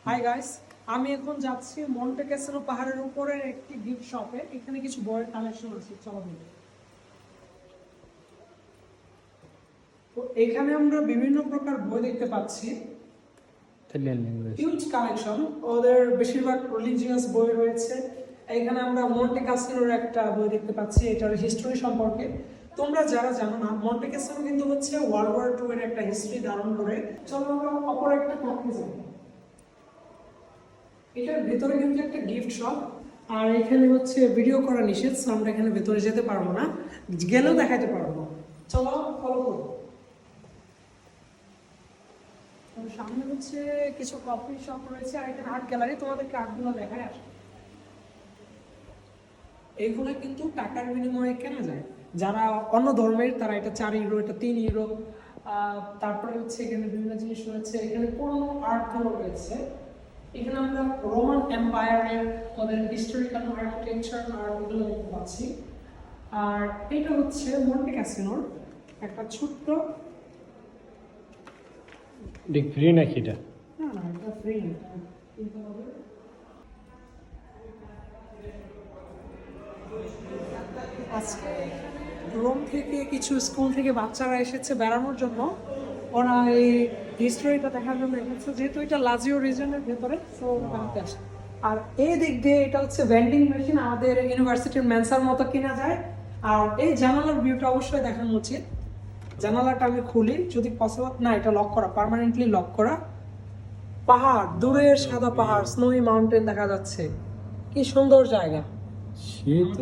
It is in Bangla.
হাই গাইস, আমি এখন যাচ্ছি মন্টে ক্যাসিনো পাহাড়ের উপরের একটি গিফট শপে। এখানে কিছু বইয়ের কালেকশন আছে, চলো দেখি। তো এখানে আমরা বিভিন্ন প্রকার বই দেখতে পাচ্ছি, হিউজ কালেকশন। ওদের বেশিরভাগ রিলিজিয়াস বই রয়েছে। এখানে আমরা মন্টে ক্যাসিনোর একটা বই দেখতে পাচ্ছি, এটার হিস্ট্রি সম্পর্কে। তোমরা যারা জানো না, মন্টে ক্যাসিনো কিন্তু হচ্ছে ওয়ার্ল্ড ওয়ার 2 এর একটা হিস্ট্রি ধারণ করে। চলো আমরা অপর একটা কক্ষে যাই। এটার ভেতরে কিন্তু একটা গিফট শপ, আর এখানে হচ্ছে ভিডিও করা নিষেধ, so আমরা এখানে ভেতরে যেতে পারবো না, গেলেও দেখাতে পারবো। চলো ফলো করো। সামনে হচ্ছে কিছু কফি শপ রয়েছে, আর এখানে আর্ট গ্যালারি। তোমাদেরকে আর্টগুলো দেখায় আসে। এইগুলো কিন্তু টাকার বিনিময়ে কেনা যায়। যারা অন্য ধর্মের তারা এটা 4 ইউরো, এটা 3 ইউরো। তারপরে হচ্ছে এখানে বিভিন্ন জিনিস রয়েছে, এখানে পুরোনো আর্টগুলো রয়েছে। এখানে আমরা রোমান এম্পায়ারের ওদের হিস্টোরিক্যাল আর্কিটেকচার আর ওগুলো দেখতে পাচ্ছি। আর এটা হচ্ছে মন্টে ক্যাসিনোর একটা ছোট্ট, ফ্রি নাকি এটা? না না, এটা ফ্রি, কিনতে হবে। আজকে রোম থেকে কিছু স্কুল থেকে বাচ্চারা এসেছে বেড়ানোর জন্য। ওরা এই হিস্টোরিটা দেখার জন্য এসেছে, যেহেতু এটা লাজিও রিজনের ভেতরে, তো বেড়াতে আসে। আর এই দিক দিয়ে এটা হচ্ছে ভেন্ডিং মেশিন, আমাদের ইউনিভার্সিটির মেন্সার মতো কিনা যায়। আর এই জানালার ভিউটা অবশ্যই দেখানো উচিত। জানালাটা আমি খুলি যদি পসিবল। না, এটা লক করা, পার্মানেন্টলি লক করা। পাহাড়, দূরের সাদা পাহাড়, স্নোই মাউন্টেন দেখা যাচ্ছে। কি সুন্দর জায়গা। শীত